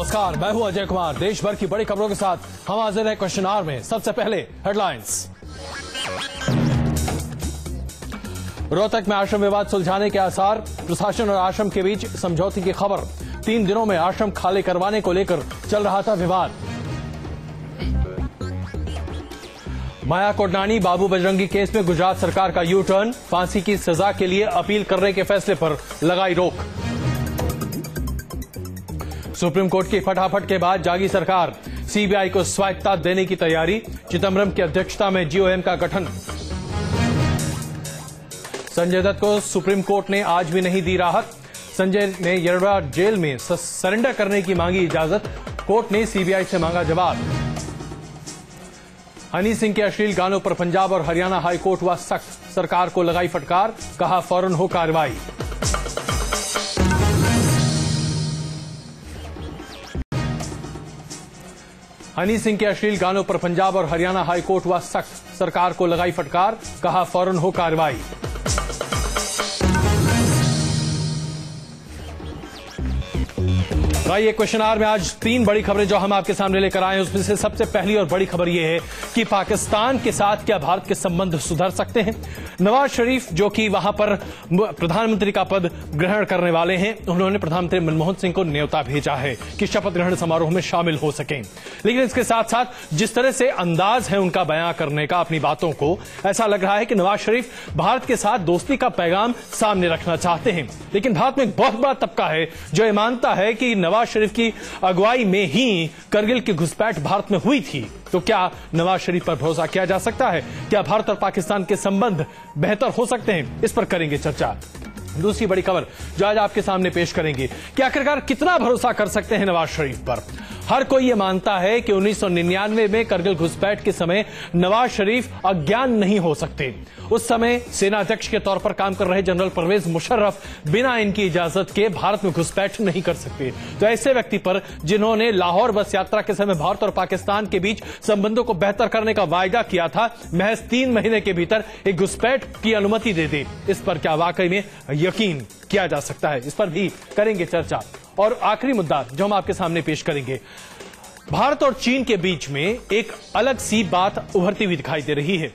नमस्कार, मैं हूं अजय कुमार। देश भर की बड़ी खबरों के साथ हम हाजिर हैं क्वेश्चन आवर में। सबसे पहले हेडलाइंस। रोहतक में आश्रम विवाद सुलझाने के आसार, प्रशासन और आश्रम के बीच समझौते की खबर। 3 दिनों में आश्रम खाली करवाने को लेकर चल रहा था विवाद। माया कोडनानी बाबू बजरंगी केस में गुजरात सरकार का यू टर्न, फांसी की सजा के लिए अपील करने के फैसले पर लगाई रोक। सुप्रीम कोर्ट की फटाफट के बाद जागी सरकार, सीबीआई को स्वायत्तता देने की तैयारी, चिदंबरम की अध्यक्षता में जीओएम का गठन। संजय दत्त को सुप्रीम कोर्ट ने आज भी नहीं दी राहत, संजय ने येरवडा जेल में सरेंडर करने की मांगी इजाजत, कोर्ट ने सीबीआई से मांगा जवाब। हनी सिंह के अश्लील गानों पर पंजाब और हरियाणा हाई कोर्ट हुआ सख्त, सरकार को लगाई फटकार, कहा फौरन हो कार्रवाई। हनी सिंह के अश्लील गानों पर पंजाब और हरियाणा हाई कोर्ट हुआ सख्त, सरकार को लगाई फटकार, कहा फौरन हो कार्रवाई। आइए क्वेश्चन आवर में आज 3 बड़ी खबरें जो हम आपके सामने लेकर आए हैं, उसमें से सबसे पहली और बड़ी खबर यह है कि पाकिस्तान के साथ क्या भारत के संबंध सुधर सकते हैं। नवाज शरीफ जो कि वहां पर प्रधानमंत्री का पद ग्रहण करने वाले हैं, उन्होंने प्रधानमंत्री मनमोहन सिंह को न्योता भेजा है कि शपथ ग्रहण समारोह में शामिल हो सकें। लेकिन इसके साथ साथ जिस तरह से अंदाज है उनका बयां करने का अपनी बातों को, ऐसा लग रहा है कि नवाज शरीफ भारत के साथ दोस्ती का पैगाम सामने रखना चाहते हैं। लेकिन भारत में एक बहुत बड़ा तबका है जो ये मानता है कि नवाज शरीफ की अगुवाई में ही करगिल की घुसपैठ भारत में हुई थी। तो क्या नवाज शरीफ पर भरोसा किया जा सकता है? क्या भारत और पाकिस्तान के संबंध बेहतर हो सकते हैं? इस पर करेंगे चर्चा। दूसरी बड़ी खबर जो आज आपके सामने पेश करेंगे कि आखिरकार कितना भरोसा कर सकते हैं नवाज शरीफ पर। हर कोई यह मानता है कि 1999 में करगिल घुसपैठ के समय नवाज शरीफ अज्ञान नहीं हो सकते। उस समय सेना अध्यक्ष के तौर पर काम कर रहे जनरल परवेज मुशर्रफ बिना इनकी इजाजत के भारत में घुसपैठ नहीं कर सकते। तो ऐसे व्यक्ति पर जिन्होंने लाहौर बस यात्रा के समय भारत और पाकिस्तान के बीच संबंधों को बेहतर करने का वायदा किया था, महज 3 महीने के भीतर एक घुसपैठ की अनुमति दे दे, इस पर क्या वाकई में यकीन किया जा सकता है? इस पर भी करेंगे चर्चा। और आखिरी मुद्दा जो हम आपके सामने पेश करेंगे, भारत और चीन के बीच में एक अलग सी बात उभरती हुई दिखाई दे रही है।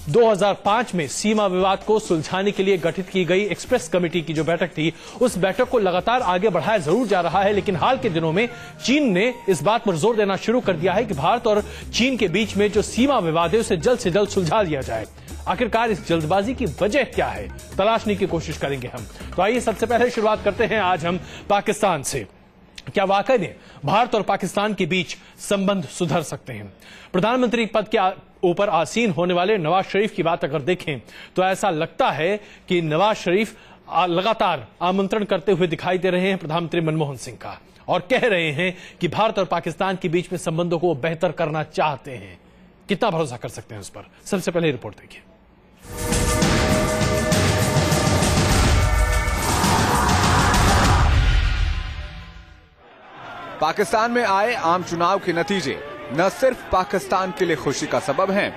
2005 में सीमा विवाद को सुलझाने के लिए गठित की गई एक्सप्रेस कमेटी की जो बैठक थी, उस बैठक को लगातार आगे बढ़ाया जरूर जा रहा है, लेकिन हाल के दिनों में चीन ने इस बात पर जोर देना शुरू कर दिया है कि भारत और चीन के बीच में जो सीमा विवाद है उसे जल्द से जल्द सुलझा लिया जाए। आखिरकार इस जल्दबाजी की वजह क्या है, तलाशने की कोशिश करेंगे हम। तो आइए सबसे पहले शुरुआत करते हैं आज हम पाकिस्तान से। क्या वाकई में भारत और पाकिस्तान के बीच संबंध सुधर सकते हैं? प्रधानमंत्री पद के ऊपर आसीन होने वाले नवाज शरीफ की बात अगर देखें तो ऐसा लगता है कि नवाज शरीफ लगातार आमंत्रण करते हुए दिखाई दे रहे हैं प्रधानमंत्री मनमोहन सिंह का, और कह रहे हैं कि भारत और पाकिस्तान के बीच में संबंधों को बेहतर करना चाहते हैं। कितना भरोसा कर सकते हैं उस पर? सबसे पहले रिपोर्ट देखिए। पाकिस्तान में आए आम चुनाव के नतीजे न सिर्फ पाकिस्तान के लिए खुशी का सबब हैं,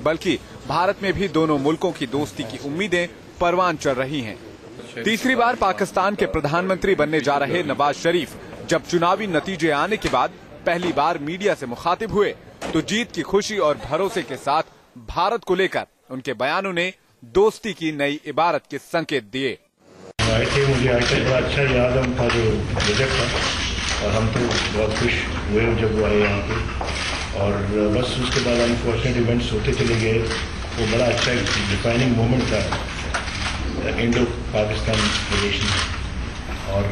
बल्कि भारत में भी दोनों मुल्कों की दोस्ती की उम्मीदें परवान चढ़ रही हैं। तीसरी बार पाकिस्तान के प्रधानमंत्री बनने जा रहे नवाज शरीफ जब चुनावी नतीजे आने के बाद पहली बार मीडिया से मुखातिब हुए तो जीत की खुशी और भरोसे के साथ भारत को लेकर उनके बयानों ने दोस्ती की नई इबारत के संकेत दिए। मुझे बड़ा अच्छा याद है उनका जो बजट था, और हम तो बहुत खुश हुए जब वो आए यहाँ पे, और बस उसके बाद अनफॉर्चुनेट इवेंट्स होते चले गए। वो बड़ा अच्छा एक डिफाइनिंग मोमेंट था इंडो पाकिस्तान रिलेशन, और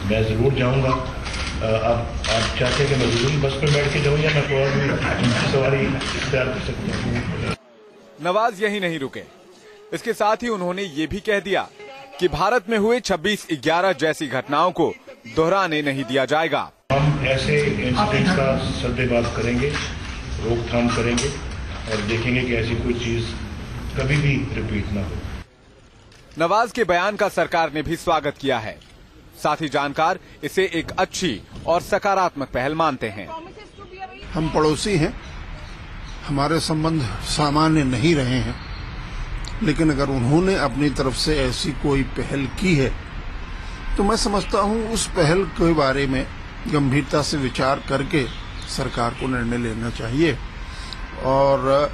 मैं ज़रूर जाऊँगा। आप चाहते हैं कि मैं ज़रूर बस पर बैठ के जाऊँ या मैं कोई और भी सवारी इख्तियार कर सकता हूँ? नवाज यही नहीं रुके, इसके साथ ही उन्होंने ये भी कह दिया कि भारत में हुए 26/11 जैसी घटनाओं को दोहराने नहीं दिया जाएगा। हम ऐसे इंसिडेंट्स का सद्देबाज करेंगे, रोकथाम करेंगे, और देखेंगे कि ऐसी कोई चीज कभी भी रिपीट ना हो। नवाज के बयान का सरकार ने भी स्वागत किया है। साथ ही जानकार इसे एक अच्छी और सकारात्मक पहल मानते हैं। हम पड़ोसी हैं, हमारे संबंध सामान्य नहीं रहे हैं, लेकिन अगर उन्होंने अपनी तरफ से ऐसी कोई पहल की है तो मैं समझता हूं उस पहल के बारे में गंभीरता से विचार करके सरकार को निर्णय लेना चाहिए और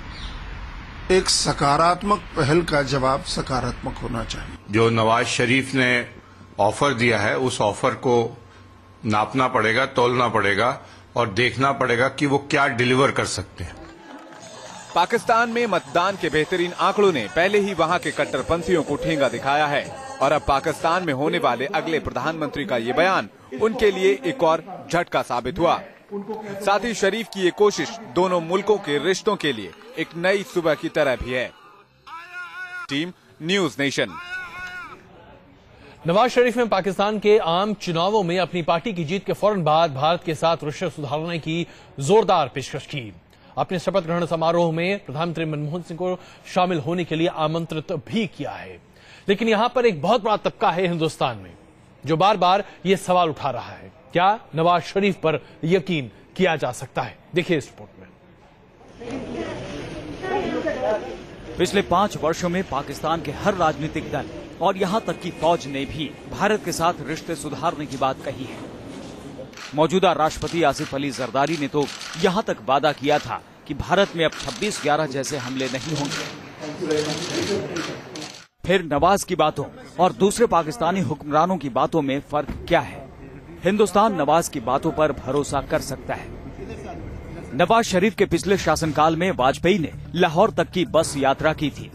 एक सकारात्मक पहल का जवाब सकारात्मक होना चाहिए। जो नवाज शरीफ ने ऑफर दिया है उस ऑफर को नापना पड़ेगा, तौलना पड़ेगा और देखना पड़ेगा कि वो क्या डिलीवर कर सकते हैं। पाकिस्तान में मतदान के बेहतरीन आंकड़ों ने पहले ही वहां के कट्टरपंथियों को ठेंगा दिखाया है और अब पाकिस्तान में होने वाले अगले प्रधानमंत्री का ये बयान उनके लिए एक और झटका साबित हुआ। साथ ही शरीफ की ये कोशिश दोनों मुल्कों के रिश्तों के लिए एक नई सुबह की तरह भी है। Team news nation. Nawaz Sharif ने पाकिस्तान के आम चुनावों में अपनी पार्टी की जीत के फौरन बाद भारत के साथ रिश्ते सुधारने की जोरदार पेशकश की। अपने शपथ ग्रहण समारोह में प्रधानमंत्री मनमोहन सिंह को शामिल होने के लिए आमंत्रित भी किया है। लेकिन यहां पर एक बहुत बड़ा तबका है हिंदुस्तान में जो बार बार ये सवाल उठा रहा है, क्या नवाज शरीफ पर यकीन किया जा सकता है? देखिए इस रिपोर्ट में। पिछले 5 वर्षों में पाकिस्तान के हर राजनीतिक दल और यहां तक कि फौज ने भी भारत के साथ रिश्ते सुधारने की बात कही है। मौजूदा राष्ट्रपति आसिफ अली जरदारी ने तो यहां तक वादा किया था कि भारत में अब 26/11 जैसे हमले नहीं होंगे। फिर नवाज की बातों और दूसरे पाकिस्तानी हुक्मरानों की बातों में फर्क क्या है? हिंदुस्तान नवाज की बातों पर भरोसा कर सकता है। नवाज शरीफ के पिछले शासनकाल में वाजपेयी ने लाहौर तक की बस यात्रा की थी।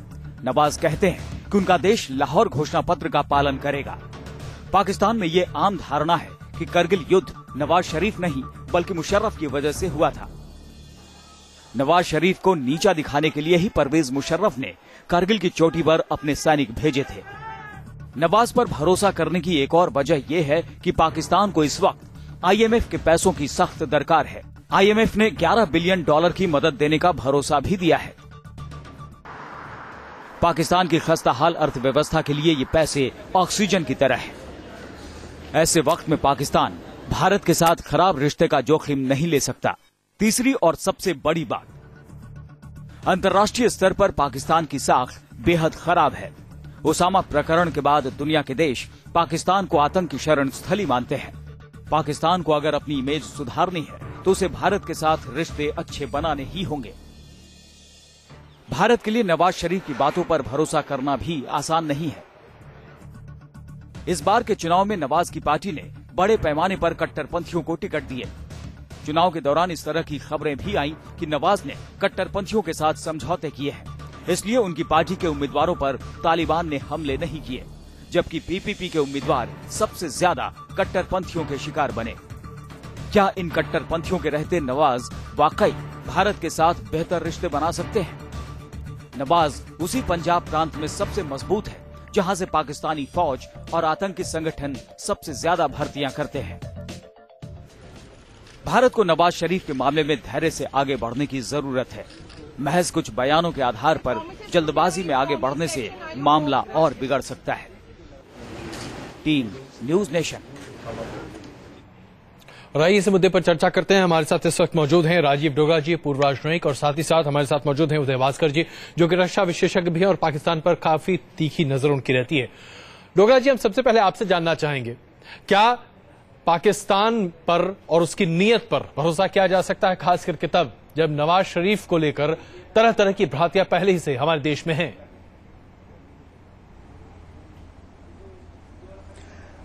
नवाज कहते हैं कि उनका देश लाहौर घोषणा पत्र का पालन करेगा। पाकिस्तान में ये आम धारणा है कि करगिल युद्ध नवाज शरीफ नहीं बल्कि मुशर्रफ की वजह से हुआ था। नवाज शरीफ को नीचा दिखाने के लिए ही परवेज मुशर्रफ ने करगिल की चोटी पर अपने सैनिक भेजे थे। नवाज पर भरोसा करने की एक और वजह यह है कि पाकिस्तान को इस वक्त IMF के पैसों की सख्त दरकार है। IMF ने $11 बिलियन की मदद देने का भरोसा भी दिया है। पाकिस्तान की खस्ताहाल अर्थव्यवस्था के लिए ये पैसे ऑक्सीजन की तरह है। ऐसे वक्त में पाकिस्तान भारत के साथ खराब रिश्ते का जोखिम नहीं ले सकता। तीसरी और सबसे बड़ी बात, अंतर्राष्ट्रीय स्तर पर पाकिस्तान की साख बेहद खराब है। ओसामा प्रकरण के बाद दुनिया के देश पाकिस्तान को आतंकी शरण स्थली मानते हैं। पाकिस्तान को अगर अपनी इमेज सुधारनी है तो उसे भारत के साथ रिश्ते अच्छे बनाने ही होंगे। भारत के लिए नवाज शरीफ की बातों पर भरोसा करना भी आसान नहीं है। इस बार के चुनाव में नवाज की पार्टी ने बड़े पैमाने पर कट्टरपंथियों को टिकट दिए। चुनाव के दौरान इस तरह की खबरें भी आईं कि नवाज ने कट्टरपंथियों के साथ समझौते किए हैं, इसलिए उनकी पार्टी के उम्मीदवारों पर तालिबान ने हमले नहीं किए, जबकि PPP के उम्मीदवार सबसे ज्यादा कट्टरपंथियों के शिकार बने। क्या इन कट्टरपंथियों के रहते नवाज वाकई भारत के साथ बेहतर रिश्ते बना सकते हैं? नवाज उसी पंजाब प्रांत में सबसे मजबूत है जहां से पाकिस्तानी फौज और आतंकी संगठन सबसे ज्यादा भर्तियां करते हैं। भारत को नवाज शरीफ के मामले में धैर्य से आगे बढ़ने की जरूरत है। महज कुछ बयानों के आधार पर जल्दबाजी में आगे बढ़ने से मामला और बिगड़ सकता है। Team news nation. राइए इस मुद्दे पर चर्चा करते हैं। हमारे साथ इस वक्त मौजूद हैं राजीव डोगरा जी, पूर्व राजनयिक, और साथ ही साथ हमारे साथ मौजूद हैं उदय भास्कर जी, जो कि रक्षा विशेषज्ञ भी हैं और पाकिस्तान पर काफी तीखी नजर उनकी रहती है। डोगरा जी, हम सबसे पहले आपसे जानना चाहेंगे, क्या पाकिस्तान पर और उसकी नीयत पर भरोसा किया जा सकता है, खास करके तब जब नवाज शरीफ को लेकर तरह तरह की भ्रांतियां पहले ही से हमारे देश में हैं?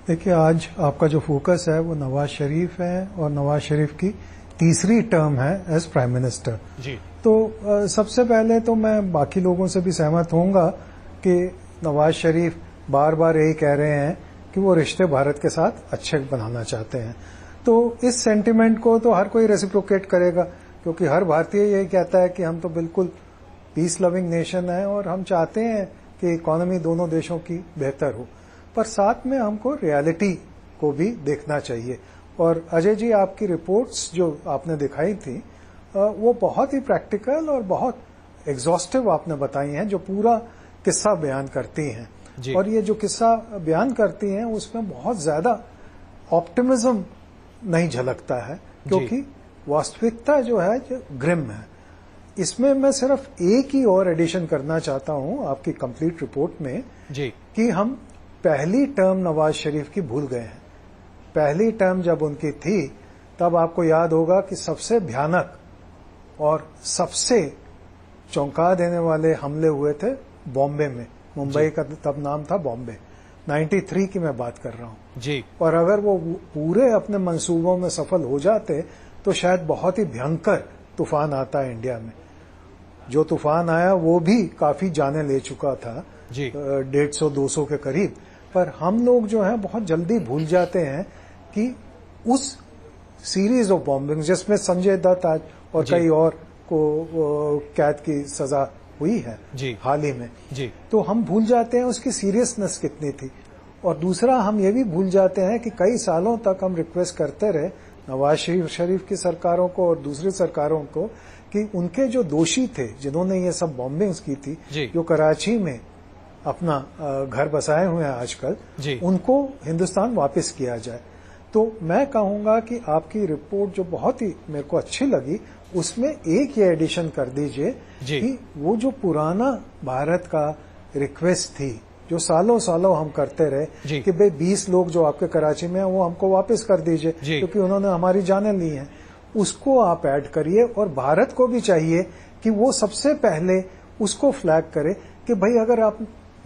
देखिए, आज आपका जो फोकस है वो नवाज शरीफ है और नवाज शरीफ की तीसरी टर्म है एज प्राइम मिनिस्टर जी। तो सबसे पहले तो मैं बाकी लोगों से भी सहमत होऊंगा कि नवाज शरीफ बार बार यही कह रहे हैं कि वो रिश्ते भारत के साथ अच्छे बनाना चाहते हैं। तो इस सेंटिमेंट को तो हर कोई रेसिप्रोकेट करेगा, क्योंकि हर भारतीय यही कहता है कि हम तो बिल्कुल पीस लविंग नेशन है और हम चाहते हैं कि इकोनॉमी दोनों देशों की बेहतर हो। पर साथ में हमको रियलिटी को भी देखना चाहिए। और अजय जी, आपकी रिपोर्ट्स जो आपने दिखाई थी वो बहुत ही प्रैक्टिकल और बहुत एग्जॉस्टिव आपने बताई हैं, जो पूरा किस्सा बयान करती हैं। और ये जो किस्सा बयान करती हैं उसमें बहुत ज्यादा ऑप्टिमिज्म नहीं झलकता है, क्योंकि वास्तविकता जो है जो ग्रिम है। इसमें मैं सिर्फ एक ही और एडिशन करना चाहता हूं आपकी कंप्लीट रिपोर्ट में जी, कि हम पहली टर्म नवाज शरीफ की भूल गए हैं। पहली टर्म जब उनकी थी तब आपको याद होगा कि सबसे भयानक और सबसे चौंका देने वाले हमले हुए थे बॉम्बे में। मुंबई का तब नाम था बॉम्बे। 93 की मैं बात कर रहा हूं जी। और अगर वो पूरे अपने मंसूबों में सफल हो जाते तो शायद बहुत ही भयंकर तूफान आता है इंडिया में। जो तूफान आया वो भी काफी जाने ले चुका था, 150-200 के करीब। पर हम लोग जो है बहुत जल्दी भूल जाते हैं कि उस सीरीज ऑफ बॉम्बिंग जिसमें संजय दत्त आज और कई और को कैद की सजा हुई है हाल ही में जी, तो हम भूल जाते हैं उसकी सीरियसनेस कितनी थी। और दूसरा हम ये भी भूल जाते हैं कि कई सालों तक हम रिक्वेस्ट करते रहे नवाज शरीफ की सरकारों को और दूसरी सरकारों को कि उनके जो दोषी थे जिन्होंने ये सब बॉम्बिंग्स की थी, जो कराची में अपना घर बसाए हुए हैं आजकल, उनको हिंदुस्तान वापस किया जाए। तो मैं कहूंगा कि आपकी रिपोर्ट जो बहुत ही मेरे को अच्छी लगी, उसमें एक ये एडिशन कर दीजिए कि वो जो पुराना भारत का रिक्वेस्ट थी जो सालों सालों हम करते रहे कि भाई 20 लोग जो आपके कराची में हैं वो हमको वापस कर दीजिए क्योंकि उन्होंने हमारी जानें ली हैं, उसको आप ऐड करिए। और भारत को भी चाहिए कि वो सबसे पहले उसको फ्लैग करे कि भाई अगर आप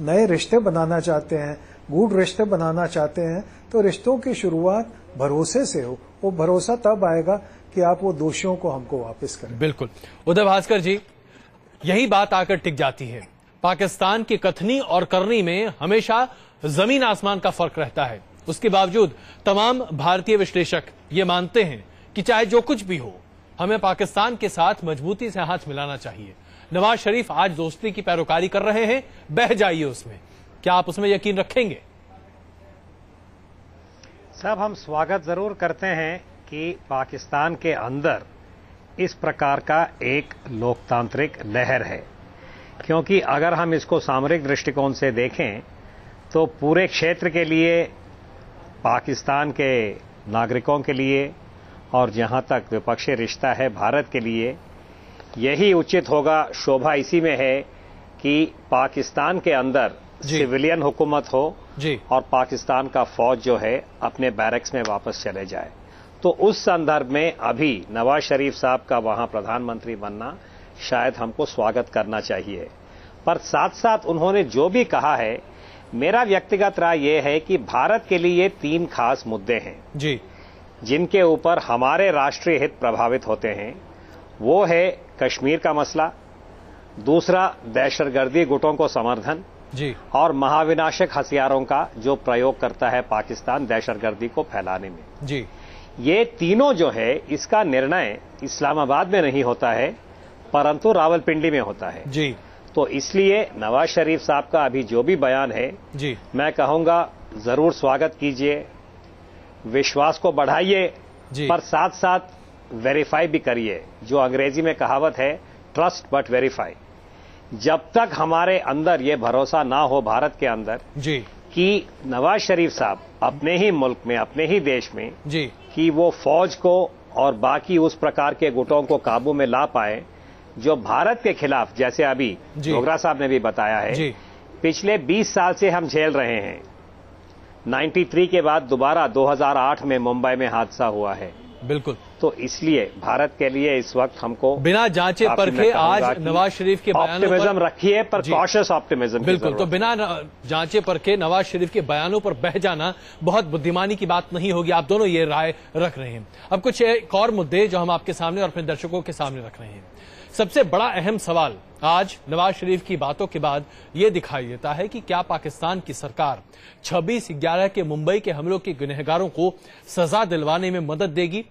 नए रिश्ते बनाना चाहते हैं, गुड रिश्ते बनाना चाहते हैं, तो रिश्तों की शुरुआत भरोसे से हो। वो भरोसा तब आएगा कि आप वो दोषियों को हमको वापस करें। बिल्कुल उदय भास्कर जी, यही बात आकर टिक जाती है। पाकिस्तान की कथनी और करनी में हमेशा जमीन आसमान का फर्क रहता है। उसके बावजूद तमाम भारतीय विश्लेषक ये मानते हैं कि चाहे जो कुछ भी हो, हमें पाकिस्तान के साथ मजबूती से हाथ मिलाना चाहिए। नवाज शरीफ आज दोस्ती की पैरोकारी कर रहे हैं, बह जाइए उसमें। क्या आप उसमें यकीन रखेंगे? साहब, हम स्वागत जरूर करते हैं कि पाकिस्तान के अंदर इस प्रकार का एक लोकतांत्रिक लहर है, क्योंकि अगर हम इसको सामरिक दृष्टिकोण से देखें तो पूरे क्षेत्र के लिए, पाकिस्तान के नागरिकों के लिए और जहां तक द्विपक्षीय रिश्ता है भारत के लिए, यही उचित होगा, शोभा इसी में है कि पाकिस्तान के अंदर सिविलियन हुकूमत हो और पाकिस्तान का फौज जो है अपने बैरक्स में वापस चले जाए। तो उस संदर्भ में अभी नवाज शरीफ साहब का वहां प्रधानमंत्री बनना शायद हमको स्वागत करना चाहिए। पर साथ साथ उन्होंने जो भी कहा है, मेरा व्यक्तिगत राय यह है कि भारत के लिए 3 खास मुद्दे हैं जिनके ऊपर हमारे राष्ट्रीय हित प्रभावित होते हैं। वो है कश्मीर का मसला, दूसरा दहशतगर्दी गुटों को समर्थन और महाविनाशक हथियारों का जो प्रयोग करता है पाकिस्तान दहशतगर्दी को फैलाने में। ये तीनों जो है, इसका निर्णय इस्लामाबाद में नहीं होता है परंतु रावलपिंडी में होता है। तो इसलिए नवाज शरीफ साहब का अभी जो भी बयान है, मैं कहूंगा जरूर स्वागत कीजिए, विश्वास को बढ़ाइए, पर साथ साथ वेरीफाई भी करिए। जो अंग्रेजी में कहावत है, ट्रस्ट बट वेरीफाई। जब तक हमारे अंदर ये भरोसा ना हो भारत के अंदर कि नवाज शरीफ साहब अपने ही मुल्क में, अपने ही देश में कि वो फौज को और बाकी उस प्रकार के गुटों को काबू में ला पाए जो भारत के खिलाफ, जैसे अभी डोगरा साहब ने भी बताया है, पिछले 20 साल से हम झेल रहे हैं। 93 के बाद दोबारा 2008 में मुंबई में हादसा हुआ है। बिल्कुल। तो इसलिए भारत के लिए इस वक्त हमको बिना जांचे परखे आज नवाज शरीफ के बयानों पर ऑप्टिमिज्म रखिए, पर कॉशियस ऑप्टिमिज्म। बिल्कुल। तो बिना जांचे परखे नवाज शरीफ के बयानों पर बह जाना बहुत बुद्धिमानी की बात नहीं होगी। आप दोनों ये राय रख रहे हैं। अब कुछ एक और मुद्दे जो हम आपके सामने और अपने दर्शकों के सामने रख रहे हैं। सबसे बड़ा अहम सवाल आज नवाज शरीफ की बातों के बाद ये दिखाई देता है कि क्या पाकिस्तान की सरकार 26/11 के मुंबई के हमलों के गुनहगारों को सजा दिलवाने में मदद देगी।